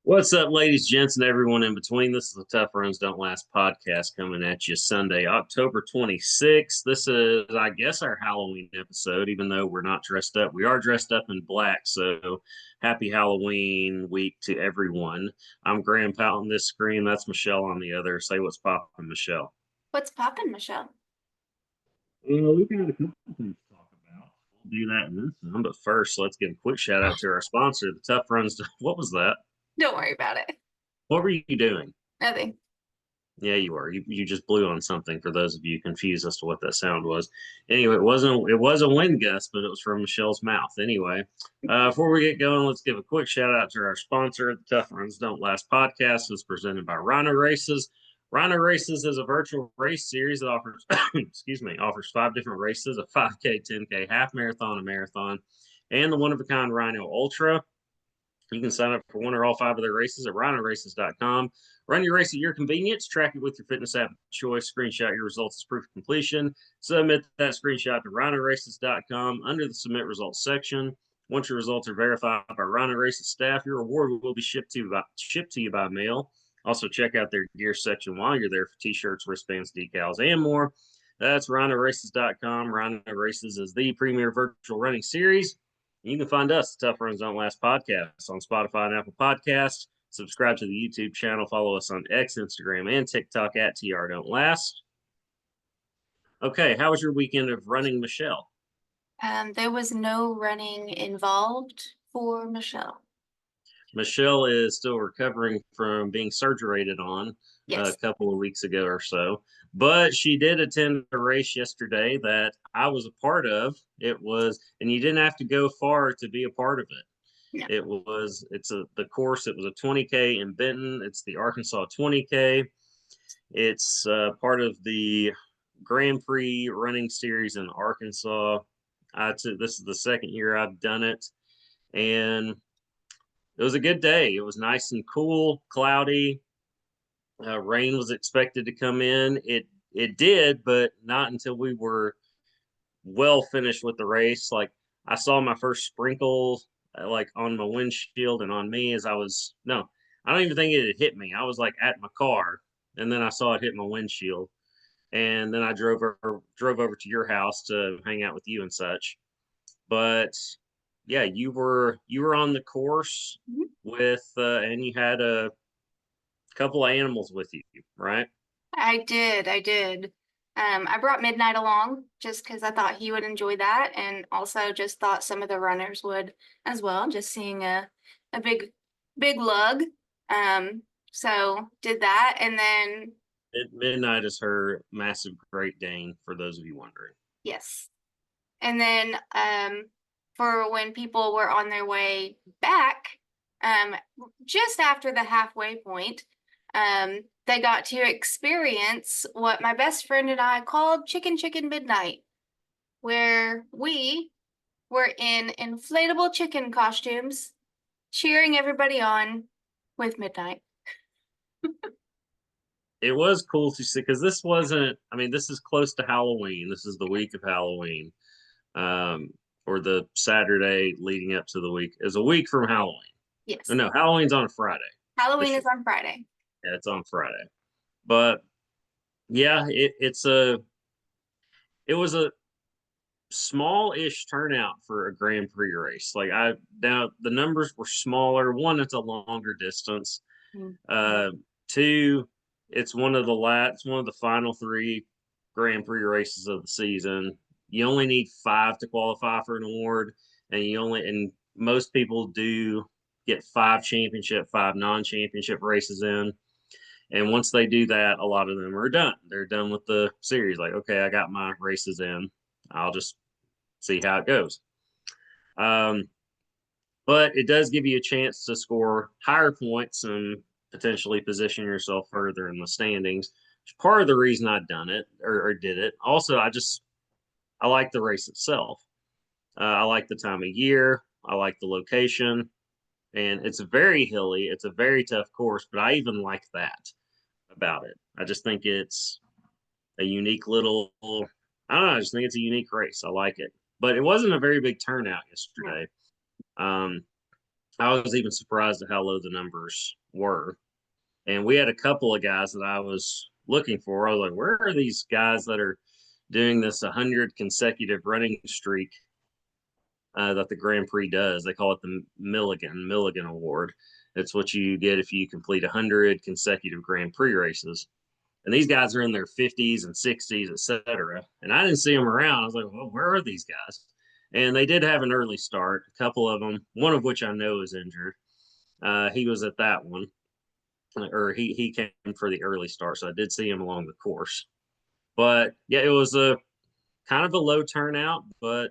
What's up, ladies, gents, and everyone in between? This is the Tough Runs Don't Last podcast coming at you Sunday, October 26th. This is, I guess, our Halloween episode, even though we're not dressed up. We are dressed up in black, so happy Halloween week to everyone. I'm Graham Powell on this screen. That's Michelle on the other. Say what's poppin', Michelle. What's poppin', Michelle? We've got a couple of things to talk about. We'll do that in this one, but first, let's give a quick shout out to our sponsor, the Tough Runs. What was that? Don't worry about it. What were you doing? Nothing. Yeah, you were. You just blew on something for those of you confused as to what that sound was. Anyway, it was a wind gust, but it was from Michelle's mouth. Anyway, before we get going, let's give a quick shout out to our sponsor. The Tough Runs Don't Last podcast is presented by Rhino Races. Rhino Races is a virtual race series that offers offers 5 different races: a 5K, 10K, half marathon, a marathon, and the one of a kind Rhino Ultra. You can sign up for one or all 5 of their races at rhinoraces.com. Run your race at your convenience, track it with your fitness app of choice, screenshot your results as proof of completion, submit that screenshot to rhinoraces.com under the submit results section. Once your results are verified by Rhino Races staff, your reward will be shipped to you by mail. Also, check out their gear section while you're there for t-shirts, wristbands, decals, and more. That's rhinoraces.com. Rhino Races is the premier virtual running series. You can find us, Tough Runs Don't Last podcast, on Spotify and Apple Podcasts. Subscribe to the YouTube channel. Follow us on X, Instagram, and TikTok at TR Don't Last. Okay, how was your weekend of running, Michelle? There was no running involved for Michelle. Michelle is still recovering from being surgery on a Yes. couple of weeks ago or so, but she did attend a race yesterday that I was a part of. And you didn't have to go far to be a part of it. No. The course. It was a 20K in Benton. It's the Arkansas 20K. It's part of the Grand Prix running series in Arkansas. This is the second year I've done it, and it was a good day. It was nice and cool, cloudy. Rain was expected to come in. It did, but not until we were well finished with the race. Like I saw my first sprinkle like on my windshield and on me as I was no, I don't even think it had hit me. I was like at my car, and then I saw it hit my windshield, and then I drove over to your house to hang out with you and such. But yeah, you were on the course Mhm. with and you had a couple of animals with you, right? I did. I did. I brought Midnight along just because I thought he would enjoy that, and also just thought some of the runners would as well. Just seeing a big lug. So did that, and then Midnight is her massive Great Dane, for those of you wondering. yes, and then for when people were on their way back, um, just after the halfway point, they got to experience what my best friend and I called Chicken Midnight, where we were in inflatable chicken costumes, cheering everybody on with Midnight. It was cool to see because this wasn't, I mean, this is close to Halloween. This is the week of Halloween, um, or the Saturday leading up to the week is a week from Halloween. Yes. No, Halloween's on a Friday. Halloween is on Friday. Yeah, it's on Friday. But yeah, it was a small-ish turnout for a Grand Prix race. Like now the numbers were smaller. One, it's a longer distance. Mm-hmm. Two, it's one of the final 3 Grand Prix races of the season. You only need 5 to qualify for an award, and most people do get 5 championship, 5 non-championship races in. And once they do that, a lot of them are done. They're done with the series. Like, okay, I got my races in. I'll just see how it goes. Um, but it does give you a chance to score higher points and potentially position yourself further in the standings. It's part of the reason I've done it or did it. Also, I like the race itself. I like the time of year. I like the location, and it's very hilly. It's a very tough course, but I even like that about it. I just think it's a unique little. I don't know. I just think it's a unique race. I like it, but it wasn't a very big turnout yesterday. Um, I was even surprised at how low the numbers were. And we had a couple of guys that I was looking for. I was like, where are these guys that are doing this 100 consecutive running streak that the Grand Prix does? They call it the Milligan Award. It's what you get if you complete 100 consecutive Grand Prix races. And these guys are in their 50s and 60s, etc. And I didn't see them around. I was like, well, where are these guys? And they did have an early start, a couple of them, one of which I know is injured. He was at that one, or he came for the early start, so I did see him along the course. But yeah, it was a kind of a low turnout, but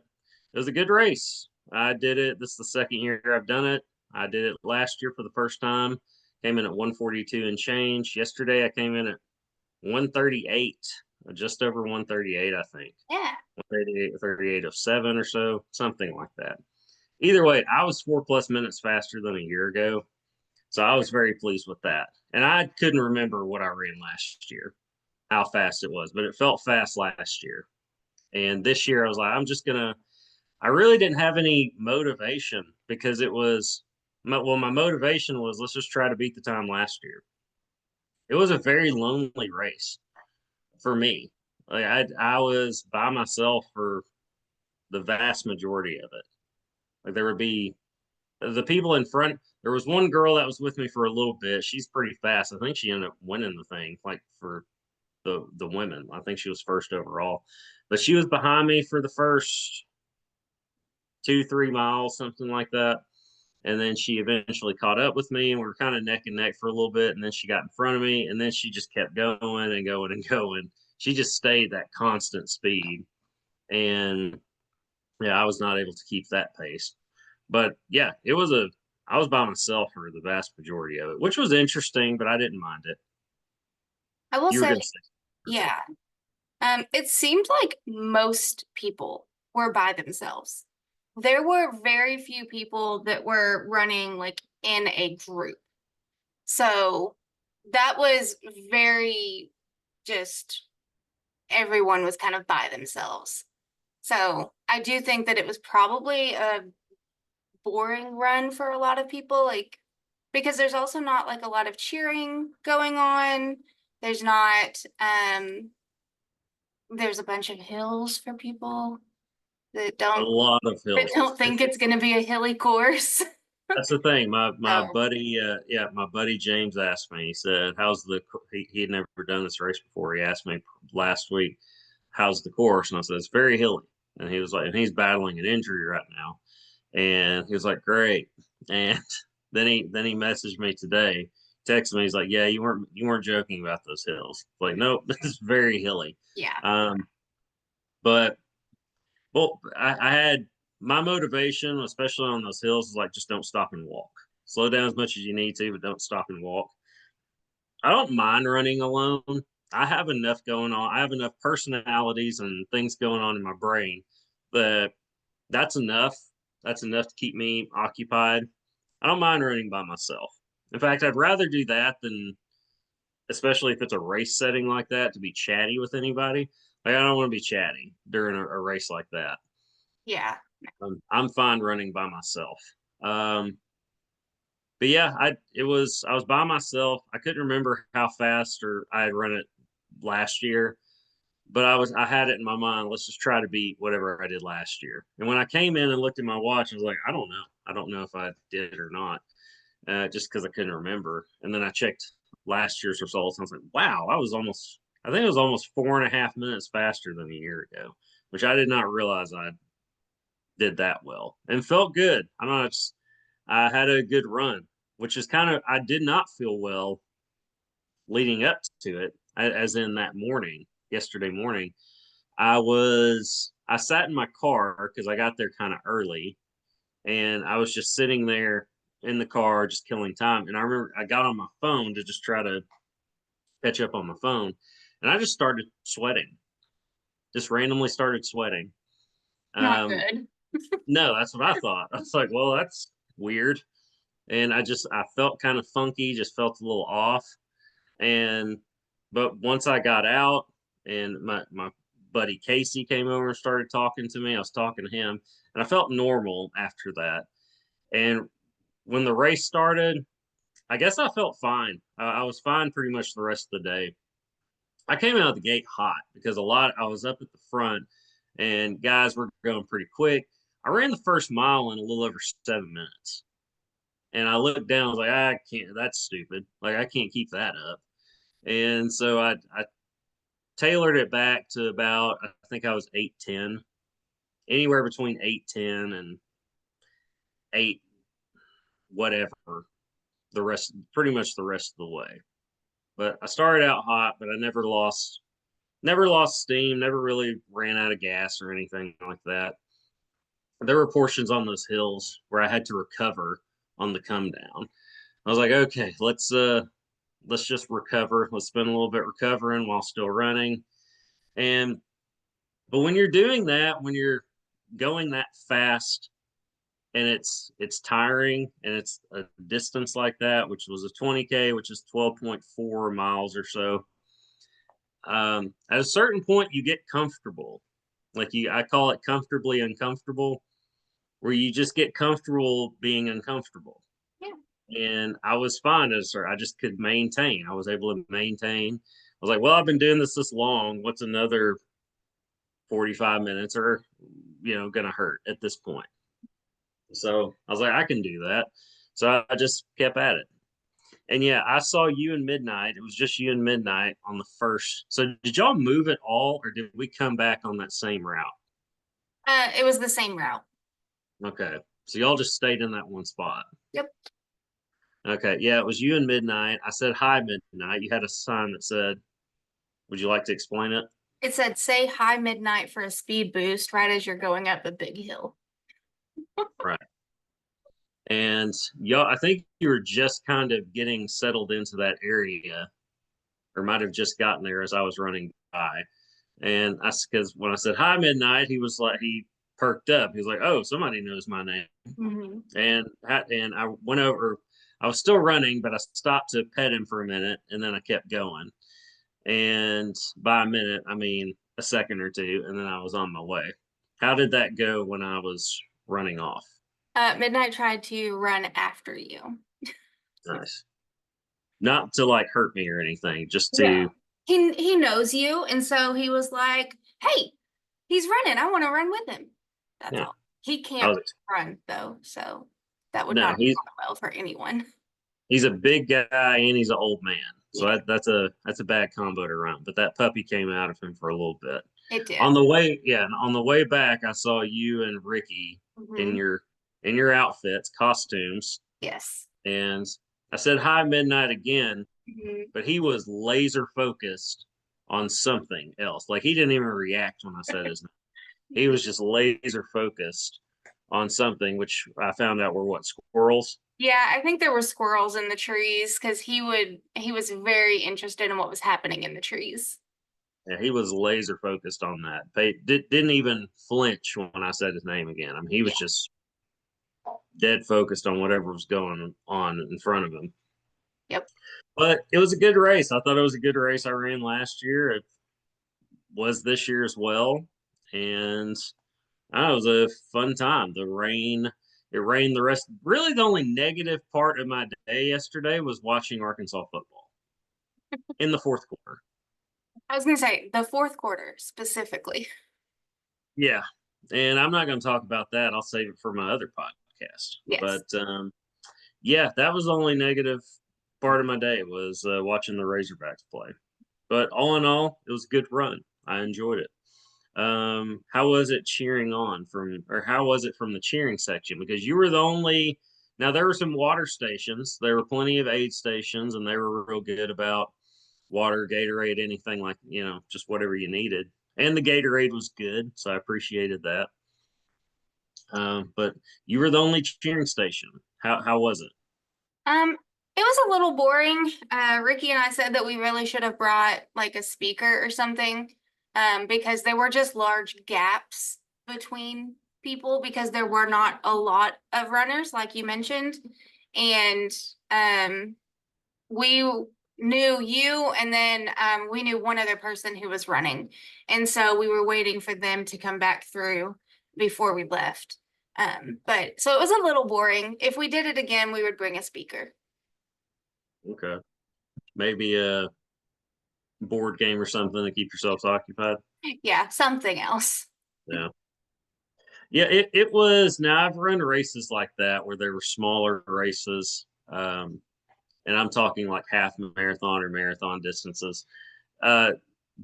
it was a good race. I did it. This is the second year I've done it. I did it last year for the first time. Came in at 142 and change. Yesterday I came in at 138, just over 138, I think. Yeah. 138, 38.07 or so, something like that. Either way, I was 4+ minutes faster than a year ago. So I was very pleased with that. And I couldn't remember what I ran last year, how fast it was, but it felt fast last year. And this year I was like, I'm just going to, I really didn't have any motivation because it was, my motivation was let's just try to beat the time last year. It was a very lonely race for me. Like I was by myself for the vast majority of it. Like there would be the people in front. There was one girl that was with me for a little bit. She's pretty fast. I think she ended up winning the thing, like for the women. I think she was first overall, but she was behind me for the first 2-3 miles, something like that. And then she eventually caught up with me, and we were kind of neck and neck for a little bit. And then she got in front of me, and then she just kept going and going and going. She just stayed that constant speed, and yeah, I was not able to keep that pace. But yeah, I was by myself for the vast majority of it, which was interesting, but I didn't mind it. I will You were say, going to say, yeah. It seemed like most people were by themselves. There were very few people that were running like in a group. So that was very just everyone was kind of by themselves. So I do think that it was probably a boring run for a lot of people, like because there's also not like a lot of cheering going on. There's not there's a bunch of hills for people that a lot of hills. don't think it's going to be a hilly course. That's the thing. My So, buddy, my buddy James asked me. He said, "How's the?" He had never done this race before. He asked me last week, "How's the course?" And I said, "It's very hilly." And he was like, "And he's battling an injury right now." And he was like, "Great." And then he messaged me today, texted me. He's like, "Yeah, you weren't joking about those hills." Like, nope, this is very hilly. yeah. Um, but well, I had my motivation, especially on those hills, is like just don't stop and walk. Slow down as much as you need to, but don't stop and walk. I don't mind running alone. I have enough going on. I have enough personalities and things going on in my brain that that's enough. That's enough to keep me occupied. I don't mind running by myself. In fact, I'd rather do that than, especially if it's a race setting like that, to be chatty with anybody. Like I don't want to be chatty during a race like that. Yeah. I'm fine running by myself. Um, but yeah, I was by myself. I couldn't remember how fast or I had run it last year, but I had it in my mind. Let's just try to beat whatever I did last year. And when I came in and looked at my watch, I was like, I don't know. I don't know if I did or not, just because I couldn't remember. And then I checked last year's results, and I was like, wow, I think it was almost 4.5 minutes faster than a year ago, which I did not realize I did that well and felt good. I don't know. I had a good run, which is kind of, I did not feel well leading up to it, as in that morning, yesterday morning. I sat in my car because I got there kind of early and I was just sitting there in the car, just killing time. And I remember I got on my phone to just try to catch up on my phone and I just started sweating, just randomly started sweating. Not Um, good. no, that's what I thought. I was like, well, that's weird. And I felt kind of funky, just felt a little off. And but once I got out and my buddy Casey came over and started talking to me, I was talking to him and I felt normal after that. And when the race started, I guess I felt fine. I was fine pretty much the rest of the day. I came out of the gate hot because I was up at the front and guys were going pretty quick. I ran the first mile in a little over 7 minutes. And I looked down, I was like, I can't, that's stupid. Like, I can't keep that up. And so I tailored it back to about, I think I was 8:10, anywhere between 8:10 and 8, whatever, pretty much the rest of the way. But I started out hot, but I never lost steam, never really ran out of gas or anything like that. There were portions on those hills where I had to recover on the come down. I was like, okay, let's just recover. Let's spend a little bit recovering while still running. And but when you're doing that, when you're going that fast and it's tiring and it's a distance like that, which was a 20K, which is 12.4 miles or so. At a certain point you get comfortable. I call it comfortably uncomfortable, where you just get comfortable being uncomfortable. Yeah. And I was fine as her. I just could maintain. I was able to maintain. I was like, well, I've been doing this long. What's another 45 minutes or, gonna hurt at this point? So I was like, I can do that. So I just kept at it. And yeah, I saw you in Midnight. It was just you and Midnight on the first. So did y'all move at all, or did we come back on that same route? It was the same route. Okay. So y'all just stayed in that one spot. Yep. Okay. Yeah, it was you and Midnight. I said hi, Midnight. You had a sign that said, would you like to explain it? It said, say hi Midnight for a speed boost right as you're going up a big hill. Right. And y'all, I think you were just kind of getting settled into that area, or might have just gotten there as I was running by. And because when I said hi, Midnight, he perked up. He was like, oh, somebody knows my name. Mm-hmm. And I went over. I was still running, but I stopped to pet him for a minute, and then I kept going. And by a minute, I mean a second or two, and then I was on my way. How did that go when I was running off? Midnight tried to run after you. Nice. Not to like hurt me or anything, just Yeah. to. He knows you, and so he was like, hey, he's running. I want to run with him. That's Yeah. all. He I can't was run though, so that would no, not have gone well for anyone. he's a big guy and he's an old man. So Yeah, that's a bad combo to run. But that puppy came out of him for a little bit. it did. On the way back, I saw you and Ricky in Mm-hmm. your outfits, costumes, Yes. and I said hi Midnight again, Mm-hmm. but he was laser focused on something else. Like he didn't even react when I said his name. He was just laser focused on something, which I found out were what, squirrels? Yeah, I think there were squirrels in the trees because he was very interested in what was happening in the trees. Yeah, he was laser focused on that. Didn't even flinch when I said his name again. I mean, he was Yeah. just dead focused on whatever was going on in front of him. Yep. But it was a good race. I thought it was a good race I ran last year. It was this year as well. And it was a fun time. It rained the rest. Really, the only negative part of my day yesterday was watching Arkansas football in the fourth quarter. I was gonna say the fourth quarter specifically. Yeah. And I'm not going to talk about that. I'll save it for my other podcast. Yes. But yeah, that was the only negative part of my day was watching the Razorbacks play. But all in all, it was a good run. I enjoyed it. How was it cheering on or how was it from the cheering section? Because you were the only. Now there were some water stations. There were plenty of aid stations, and they were real good about water, Gatorade, anything like just whatever you needed. And the Gatorade was good, so I appreciated that. But you were the only cheering station. How was it? It was a little boring. Ricky and I said that we really should have brought like a speaker or something, because there were just large gaps between people because there were not a lot of runners, like you mentioned. And we knew you, and then we knew one other person who was running. And so we were waiting for them to come back through before we left. But so it was a little boring. If we did it again, we would bring a speaker. Okay. Maybe a board game or something to keep yourselves occupied. Yeah, something else. Yeah. Yeah, it was. Now I've run races like that where there were smaller races, and I'm talking like half marathon or marathon distances. Uh,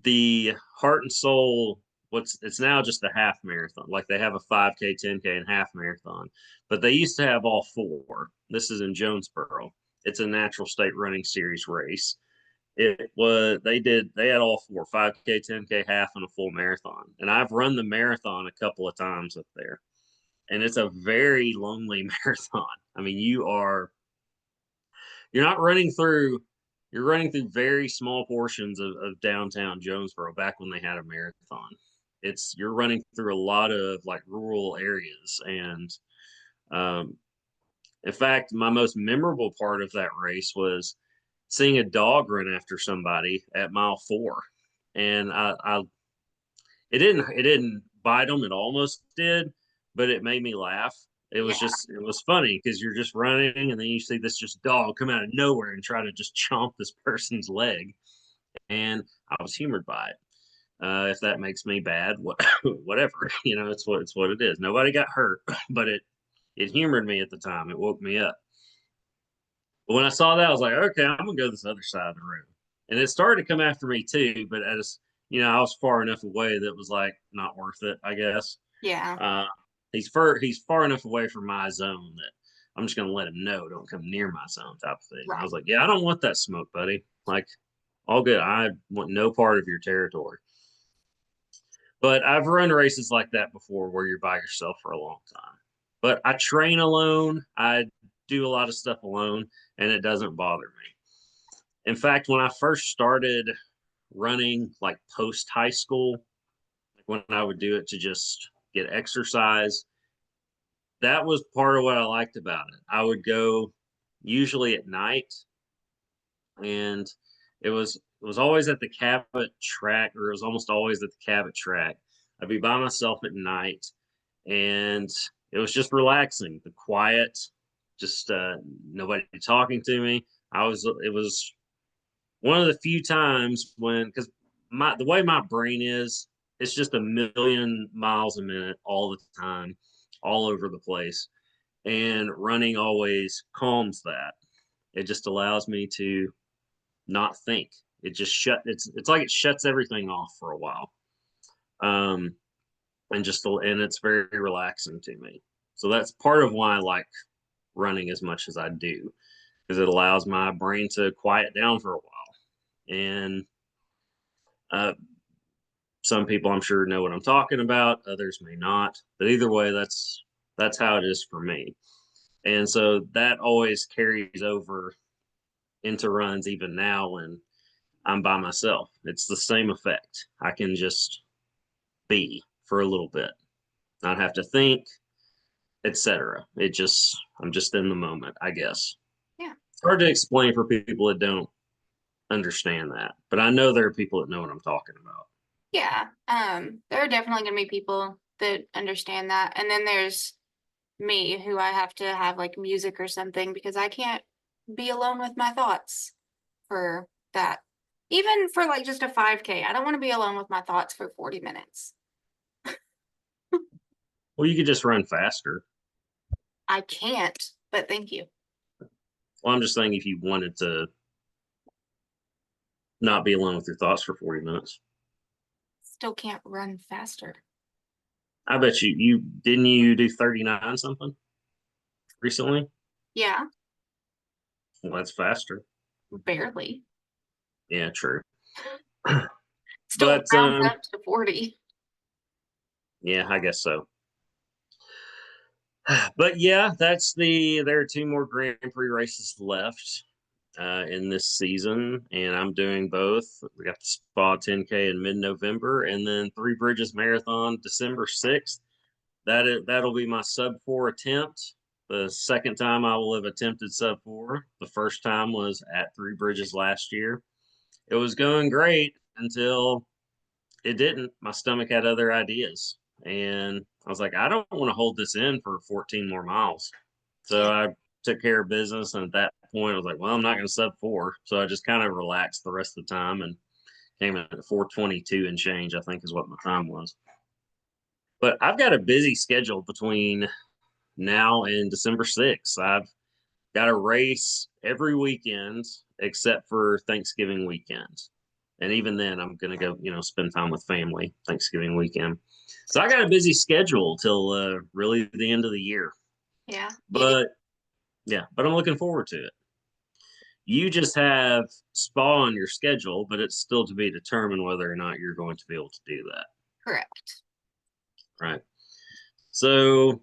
the Heart and Soul, it's now just a half marathon. Like they have a 5K, 10K, and half marathon, but they used to have all four. This is in Jonesboro. It's a natural state running series race. They had all four: 5K, 10K, half, and a full marathon. And I've run the marathon a couple of times up there, and it's a very lonely marathon. I mean, you're not running through you're running through very small portions of downtown Jonesboro back when they had a marathon. You're running through a lot of like rural areas. And um, in fact, my most memorable part of that race was seeing a dog run after somebody at mile 4. And it didn't bite them. It almost did, but it made me laugh. Yeah, It was funny because you're just running and then you see this just dog come out of nowhere and try to just chomp this person's leg. And I was humored by it. If that makes me bad, whatever, it's what it is. Nobody got hurt, but it humored me at the time. It woke me up. But when I saw that, I was like, okay, I'm gonna go this other side of the room. And it started to come after me too, but I was far enough away that it was like not worth it, I guess. yeah, Uh, he's far enough away from my zone that I'm just gonna let him know, don't come near my zone type of thing. I right. was like, yeah, I don't want that smoke, buddy. Like, all good. I want no part of your territory. But I've run races like that before where you're by yourself for a long time. But I train alone. I do a lot of stuff alone, and it doesn't bother me. In fact, when I first started running, like post high school, when I would do it to just get exercise, that was part of what I liked about it. I would go usually at night, and it was always at the Cabot track, or it was almost always at the Cabot track. I'd be by myself at night, and it was just relaxing. The quiet, just nobody talking to me. It was one of the few times when, because the way my brain is, it's just a million miles a minute all the time, all over the place. And running always calms that. It just allows me to not think. It's like it shuts everything off for a while. Um, and it's very relaxing to me. So that's part of why I like running as much as I do, because it allows my brain to quiet down for a while. And uh, some people I'm sure know what I'm talking about, others may not. But either way, that's how it is for me. And so that always carries over into runs even now when I'm by myself. It's the same effect. I can just be for a little bit, not have to think, etc. I'm just in the moment, I guess. Yeah. It's hard to explain for people that don't understand that, but I know there are people that know what I'm talking about. Yeah. There are definitely gonna be people that understand that. And then there's me who I have to have like music or something because I can't be alone with my thoughts for that. Even for like just a 5K, I don't want to be alone with my thoughts for 40 minutes. Well, you could just run faster. I can't, but thank you. Well, I'm just saying if you wanted to not be alone with your thoughts for 40 minutes. Still can't run faster. I bet you didn't you do 39 something recently? Yeah, Well, that's faster. barely. Yeah, true. Still But rounds up to 40. yeah, I guess so. But yeah, there are two more Grand Prix races left in this season, and I'm doing both. We got the Spa 10K in mid-November, and then Three Bridges Marathon December 6th. That'll be my sub 4 attempt. The second time I will have attempted sub 4. The first time was at Three Bridges last year. It was going great until it didn't. My stomach had other ideas. and I was like, I don't want to hold this in for 14 more miles. So Yeah. I took care of business. And at that point, I was like, well, I'm not going to sub 4. So I just kind of relaxed the rest of the time and came in at 4:22 and change, I think is what my time was. But I've got a busy schedule between now and December 6th. I've got a race every weekend except for Thanksgiving weekend. And even then, I'm going to go, spend time with family Thanksgiving weekend. So I got a busy schedule till really the end of the year. Yeah. But yeah, but I'm looking forward to it. You just have spa on your schedule, but it's still to be determined whether or not you're going to be able to do that. Correct. Right. So,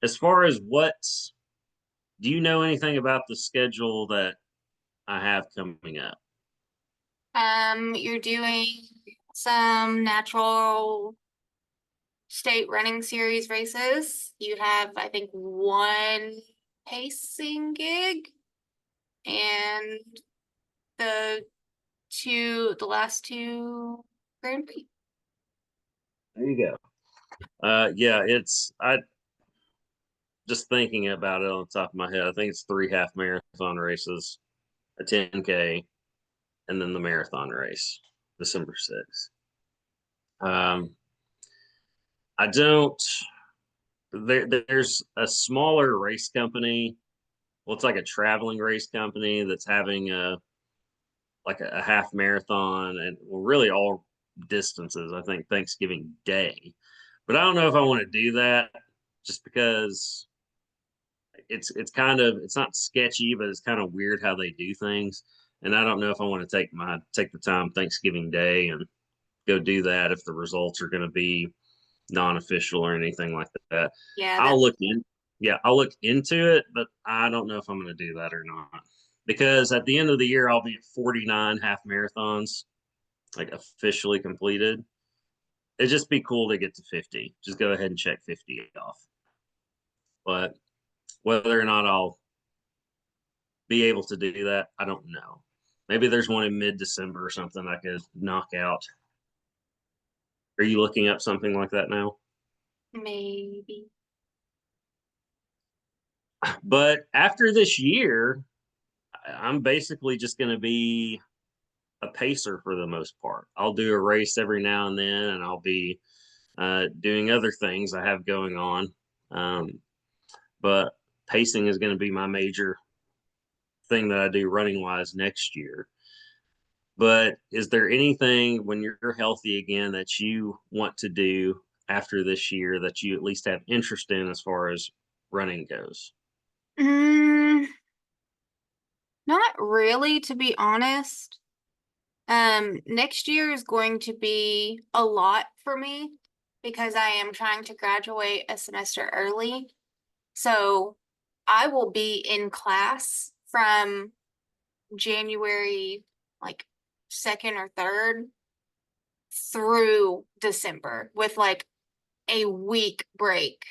as far as do you know anything about the schedule that I have coming up? You're doing some natural state running series races. You have, I think, one pacing gig and the last two Grand Prix. There you go. Yeah, I just thinking about it on the top of my head. I think it's 3 half marathon races, a 10K, and then the marathon race, December 6th. I don't. There's a smaller race company. Well, it's like a traveling race company that's having a half marathon and well, really all distances. I think Thanksgiving Day, but I don't know if I want to do that just because it's kind of it's not sketchy, but it's kind of weird how they do things, and I don't know if I want to take the time Thanksgiving Day and go do that if the results are going to be non-official or anything like that. Yeah, I'll that's look in, yeah, I'll look into it, but I don't know if I'm going to do that or not because at the end of the year I'll be at 49 half marathons, like officially completed. It'd just be cool to get to 50. Just go ahead and check 50 off. But whether or not I'll be able to do that, I don't know. Maybe there's one in mid-December or something I could knock out. Are you looking up something like that now? maybe. But after this year, I'm basically just going to be a pacer for the most part. I'll do a race every now and then, and I'll be doing other things I have going on. But pacing is going to be my major thing that I do running wise next year. But is there anything when you're healthy again that you want to do after this year that you at least have interest in as far as running goes? Mm, not really, to be honest. Next year is going to be a lot for me because I am trying to graduate a semester early. So I will be in class from January like 2nd or 3rd through December with like a week break,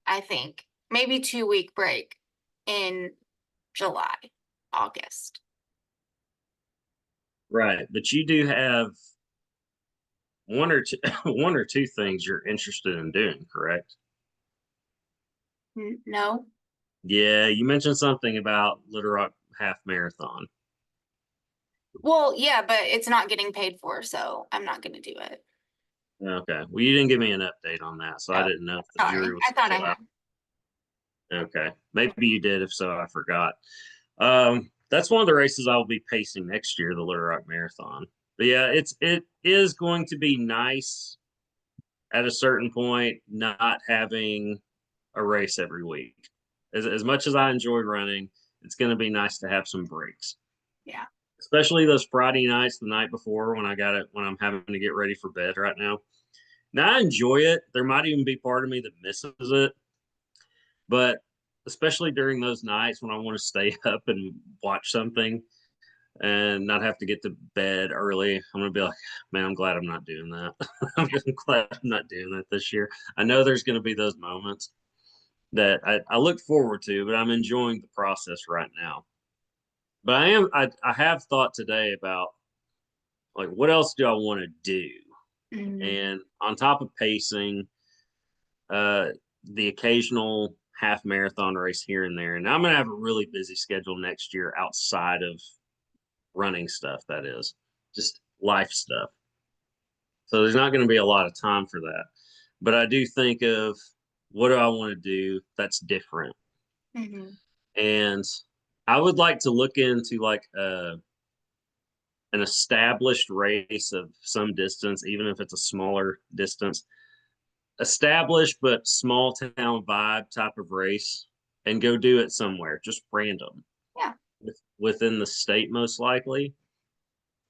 I think. Maybe 2-week break in July, August. Right. But you do have one or two one or two things you're interested in doing, correct? No. Yeah, you mentioned something about Little Rock half marathon. Well, yeah, but it's not getting paid for, so I'm not going to do it. Okay. Well, you didn't give me an update on that, so I Oh, didn't know if the sorry. jury was I thought I still had. out. Okay. Maybe you did. If so, I forgot. That's one of the races I'll be pacing next year, the Little Rock Marathon. But yeah, it is going to be nice at a certain point not having a race every week. As much as I enjoy running, it's going to be nice to have some breaks, Yeah. especially those Friday nights, the night before when I'm having to get ready for bed right now. Now I enjoy it. There might even be part of me that misses it, but especially during those nights when I want to stay up and watch something and not have to get to bed early, I'm gonna be like, man, I'm glad I'm not doing that. I'm glad I'm not doing that this year. I know there's gonna be those moments that I look forward to, but I'm enjoying the process right now. But I have thought today about like what else do I want to do? Mm, And on top of pacing, the occasional half marathon race here and there. And I'm going to have a really busy schedule next year outside of running stuff, that is, just life stuff. So there's not going to be a lot of time for that. But I do think of what do I want to do that's different. Mm-hmm. And I would like to look into like an established race of some distance, even if it's a smaller distance, established but small town vibe type of race, and go do it somewhere, just random. Yeah. Within the state, most likely.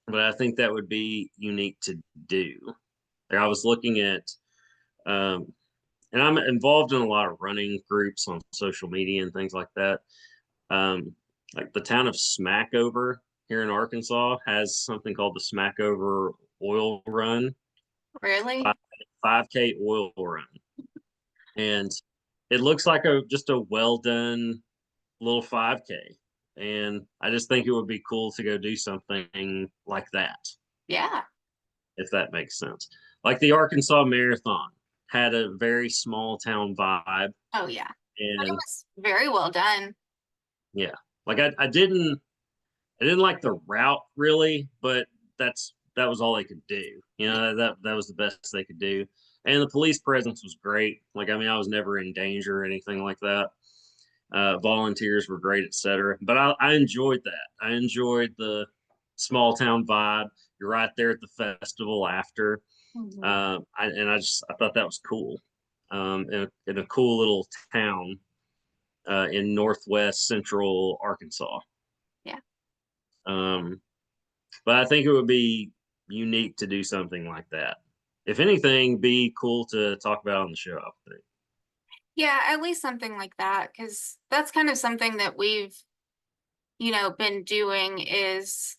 But I think that would be unique to do. Like I was looking at, um, and I'm involved in a lot of running groups on social media and things like that. Um, like the town of Smackover here in Arkansas has something called the Smackover Oil Run, Really? 5K oil run, and it looks like a just a well done little 5K. And I just think it would be cool to go do something like that, Yeah. if that makes sense. Like the Arkansas Marathon had a very small town vibe. Oh yeah. But it And was very well done. yeah, like I didn't like the route really, but that was all they could do. That was the best they could do. And the police presence was great. Like I mean, I was never in danger or anything like that. Volunteers were great, etc. But I enjoyed that. I enjoyed the small town vibe. You're right there at the festival after, Mm-hmm. I thought that was cool. In a cool little town in northwest central Arkansas. Yeah. Um, but I think it would be unique to do something like that. If anything, be cool to talk about on the show, I think. Yeah, at least something like that, because that's kind of something that we've, been doing is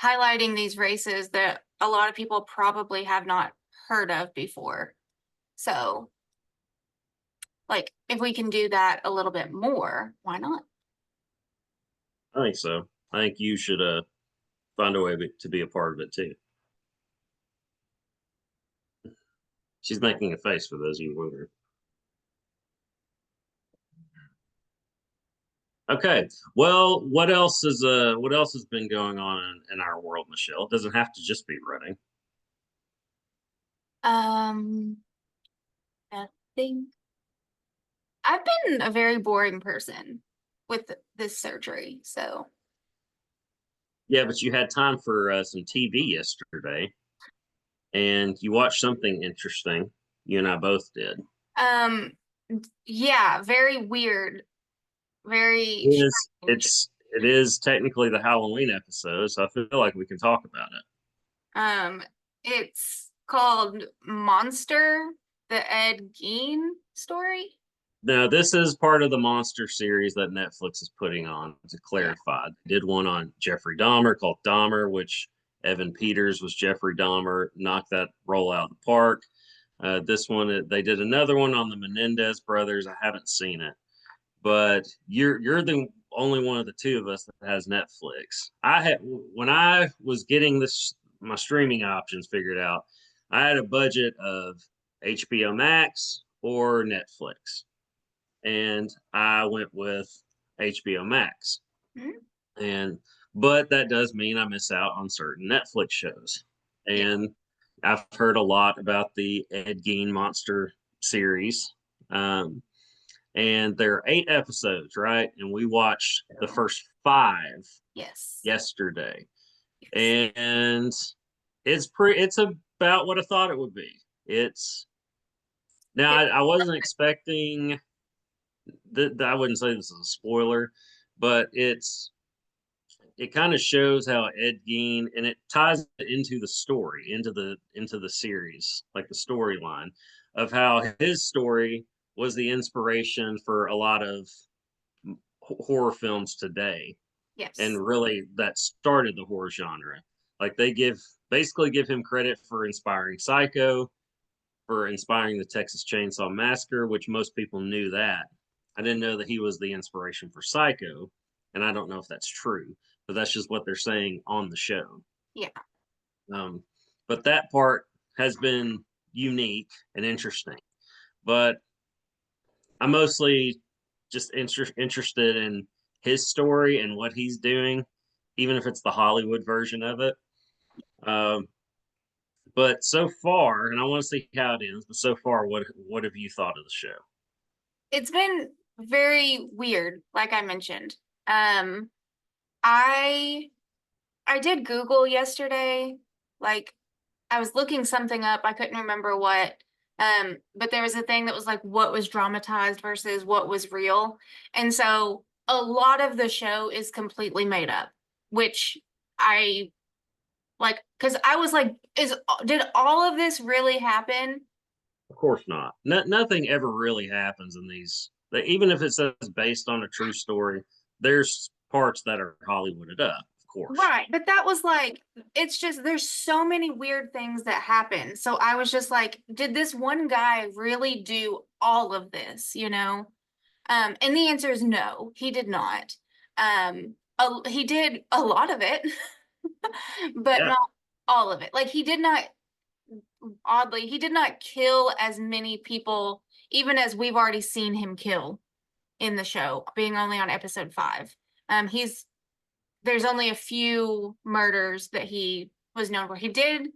highlighting these races that a lot of people probably have not heard of before. So, like, if we can do that a little bit more, why not? I think so. I think you should find a way to be a part of it too. She's making a face for those of you wondering. Okay. Well, what else has been going on in our world, Michelle? It doesn't have to just be running. Um, I think I've been a very boring person with this surgery, so Yeah, but you had time for some TV yesterday, and you watched something interesting. You and I both did. um, yeah, very weird, very It is strange. it is technically the Halloween episode, so I feel like we can talk about it. Um, it's called Monster, the Ed Gein story. Now, this is part of the monster series that Netflix is putting on, to Yeah. clarify. They did one on Jeffrey Dahmer called Dahmer, which Evan Peters was Jeffrey Dahmer, knocked that roll out of the park. This one, they did another one on the Menendez brothers. I haven't seen it, but you're the only one of the two of us that has Netflix. I had when I was getting my streaming options figured out, I had a budget of HBO Max or Netflix, and I went with HBO Max. Mhm. And but that does mean I miss out on certain Netflix shows. Yeah. And I've heard a lot about the Ed Gein monster series. Um, and there are 8 episodes, right? And we watched the first 5 Yes. yesterday. Yes. And it's about what I thought it would be. It's now I wasn't expecting that. I wouldn't say this is a spoiler, but it kind of shows how Ed Gein, and it ties it into the story, into the series, like the storyline of how his story was the inspiration for a lot of horror films today, Yes. and really that started the horror genre. Like they basically give him credit for inspiring Psycho, for inspiring the Texas Chainsaw Massacre, which most people knew that. I didn't know that he was the inspiration for Psycho, and I don't know if that's true, but that's just what they're saying on the show. Yeah. Um, but that part has been unique and interesting. but I'm mostly just interested in his story and what he's doing, even if it's the Hollywood version of it. Um, but so far, and I want to see how it ends. But so far, what have you thought of the show? It's been very weird, like I mentioned. Um, I I did Google yesterday, like I was looking something up, I couldn't remember what. But there was a thing that was like what was dramatized versus what was real. And so a lot of the show is completely made up, which I like because I was like, did all of this really happen? Of course not. Nothing ever really happens in these. Even if it says based on a true story, there's parts that are Hollywooded up, of course. Right. But that was like, it's just, there's so many weird things that happen. So I was just like, did this one guy really do all of this, you know? And the answer is no, he did not. He did a lot of it, but Yeah, not all of it. Like he did not, oddly, he did not kill as many people, even as we've already seen him kill in the show, being only on episode 5. He's there's only a few murders that he was known for. He did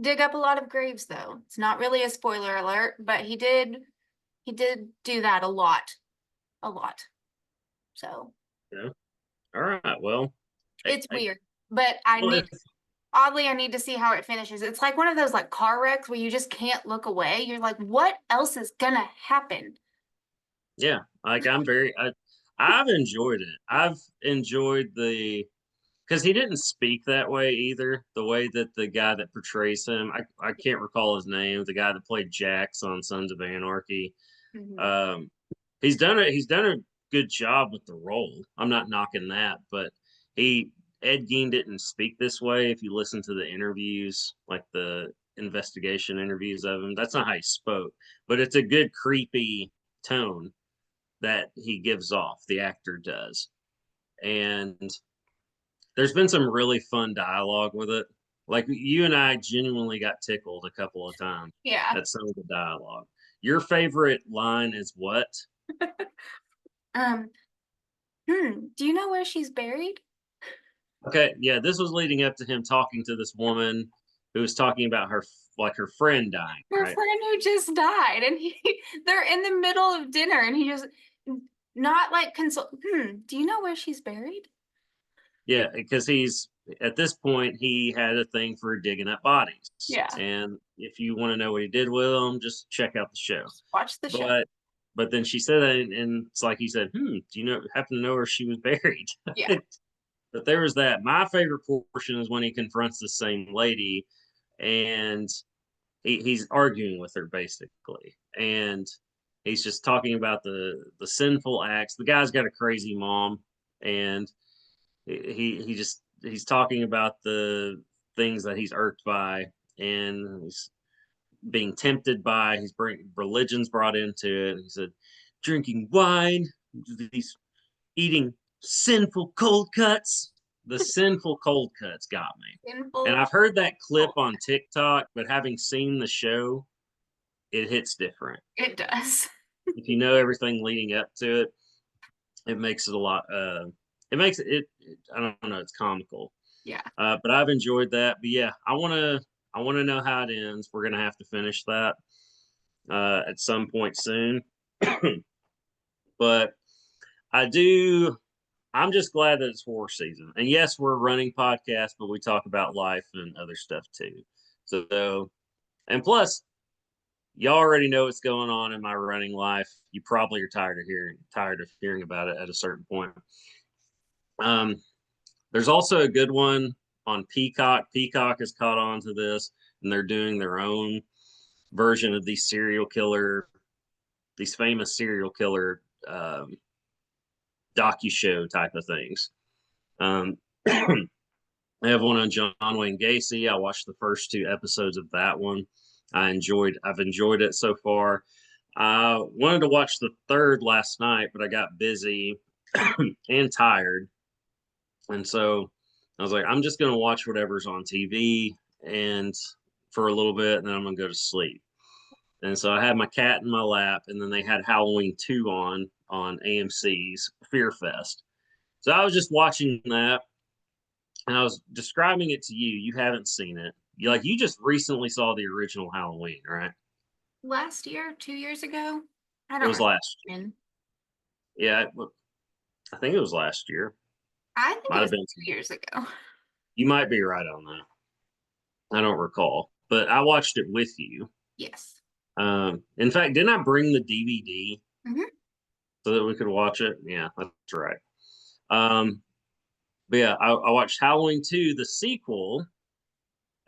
dig up a lot of graves though. It's not really a spoiler alert, but he did do that a lot. A lot. So yeah. All right. Well, it's weird. But I well, need oddly I need to see how it finishes. It's like one of those like car wrecks where you just can't look away. You're like, what else is gonna happen? yeah. Like I've enjoyed it. I've enjoyed because he didn't speak that way either. The way that the guy that portrays him, I can't recall his name. The guy that played Jax on Sons of Anarchy. Mhm. Um, he's done a good job with the role. I'm not knocking that, but he Ed Gein didn't speak this way. If you listen to the interviews, like the investigation interviews of him, that's not how he spoke. But it's a good creepy tone that he gives off. The actor does, and there's been some really fun dialogue with it. Like you and I genuinely got tickled a couple of times Yeah. at some of the dialogue. Your favorite line is what? Um, do you know where she's buried? Okay, yeah, this was leading up to him talking to this woman who was talking about her friend dying, Her right? friend who just died, and they're in the middle of dinner, and he just not like console. Do you know where she's buried? Yeah, because he's at this point he had a thing for digging up bodies, Yeah. and if you want to know what he did with them, just check out the show. Watch the show. But but then she said that, and it's like he said, "Do you happen to know where she was buried?" Yeah. But there was that. My favorite portion is when he confronts the same lady, and he's arguing with her basically, and he's just talking about the sinful acts. The guy's got a crazy mom, and he's talking about the things that he's irked by, and he's being tempted by. He's bring religion's brought into it. He said, drinking wine, these eating sinful cold cuts. The sinful cold cuts got me. And Sinful. I've heard that clip on TikTok, but having seen the show, it hits different. It does. If you know everything leading up to it, it makes it a lot. It makes I don't know. It's comical. Yeah. But I've enjoyed that. But yeah, I want to know how it ends. We're gonna have to finish that at some point soon. But I do. I'm just glad that it's horror season. And yes, we're running podcasts, but we talk about life and other stuff too. So, and plus, you already know what's going on in my running life. You probably are tired of hearing about it at a certain point. Um, there's also a good one on Peacock. Peacock has caught on to this, and they're doing their own version of these famous serial killer docu show type of things. Um, I have one on John Wayne Gacy. I watched the first 2 episodes of that one. I've enjoyed it so far. I wanted to watch the third last night, but I got busy and tired. And so I was like, I'm just going to watch whatever's on TV and for a little bit, and then I'm going to go to sleep. And so I had my cat in my lap, and then they had Halloween 2 on AMC's Fear Fest. So I was just watching that, and I was describing it to you. You haven't seen it. You just recently saw the original Halloween, right? Last year, 2 years ago. I It don't was last year. remember. Yeah, I think it was last year. I think Might it have was been. 2 years ago. You might be right on that. I don't recall, but I watched it with you. Yes. In fact, didn't I bring the DVD Hmm. so that we could watch it? Yeah, that's right. Um, but yeah, I watched Halloween 2, the sequel,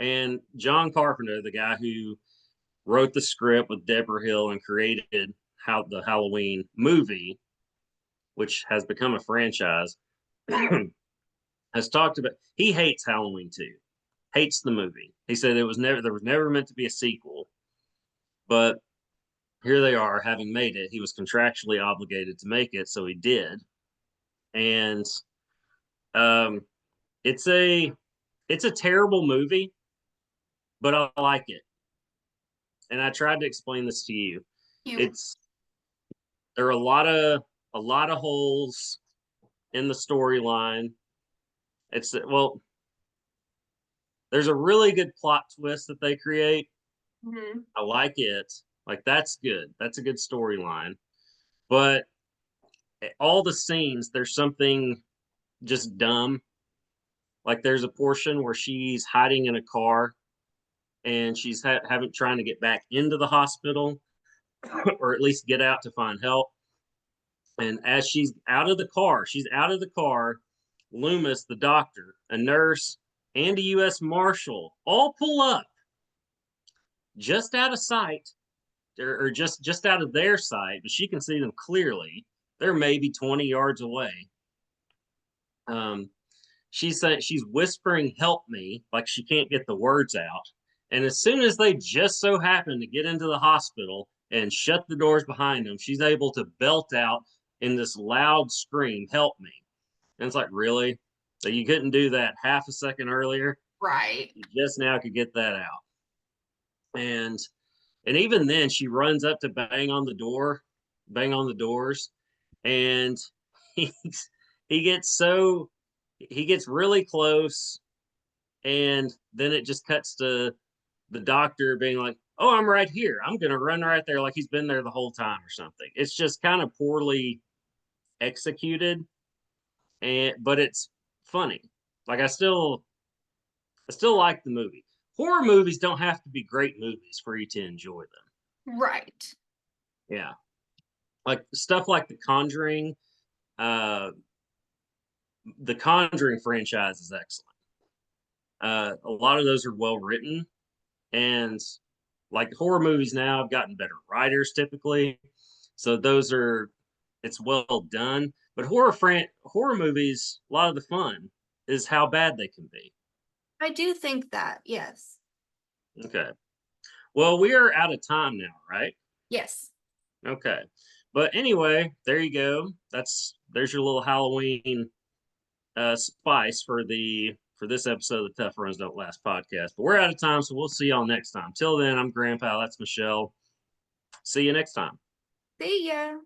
and John Carpenter, the guy who wrote the script with Deborah Hill and created the Halloween movie, which has become a franchise, has talked about he hates Halloween 2, hates the movie. He said there was never meant to be a sequel, but here they are having made it. He was contractually obligated to make it, so he did. And um, it's a it's a terrible movie, but I like it. And I tried to explain this to you. You It's there are a lot of holes in the storyline. It's well, there's a really good plot twist that they create. Mhm. I like it. Like that's good. That's a good storyline. But all the scenes, there's something just dumb. Like there's a portion where she's hiding in a car and she's having trying to get back into the hospital or at least get out to find help. And as she's out of the car. Loomis, the doctor, a nurse, and a U.S. Marshal all pull up just out of sight, or just out of their sight, but she can see them clearly. They're maybe 20 yards away. Um, she's whispering, "Help me!" like she can't get the words out. And as soon as they just so happen to get into the hospital and shut the doors behind them, she's able to belt out in this loud scream, "Help me!" And it's like, really? So you couldn't do that half a second earlier? right. You just now could get that out. And even then she runs up to bang on the doors, and he he gets so he gets really close, and then it just cuts to the doctor being like, "Oh, I'm right here. I'm gonna run right there," like he's been there the whole time or something. It's just kind of poorly executed, and but it's funny. Like I still like the movie. Horror movies don't have to be great movies for you to enjoy them. Right. Yeah. Like stuff like uh the Conjuring franchise is excellent. A lot of those are well written, and like horror movies now have gotten better writers typically. So those are it's well done. But horror movies, a lot of the fun is how bad they can be. I do think that. Yes. Okay. Well, we are out of time now, right? Yes. Okay. But anyway, there you go. There's your little Halloween spice for this episode of the Tough Runs Don't Last podcast. But we're out of time, so we'll see y'all next time. Till then, I'm Grandpa. That's Michelle. See you next time. See ya.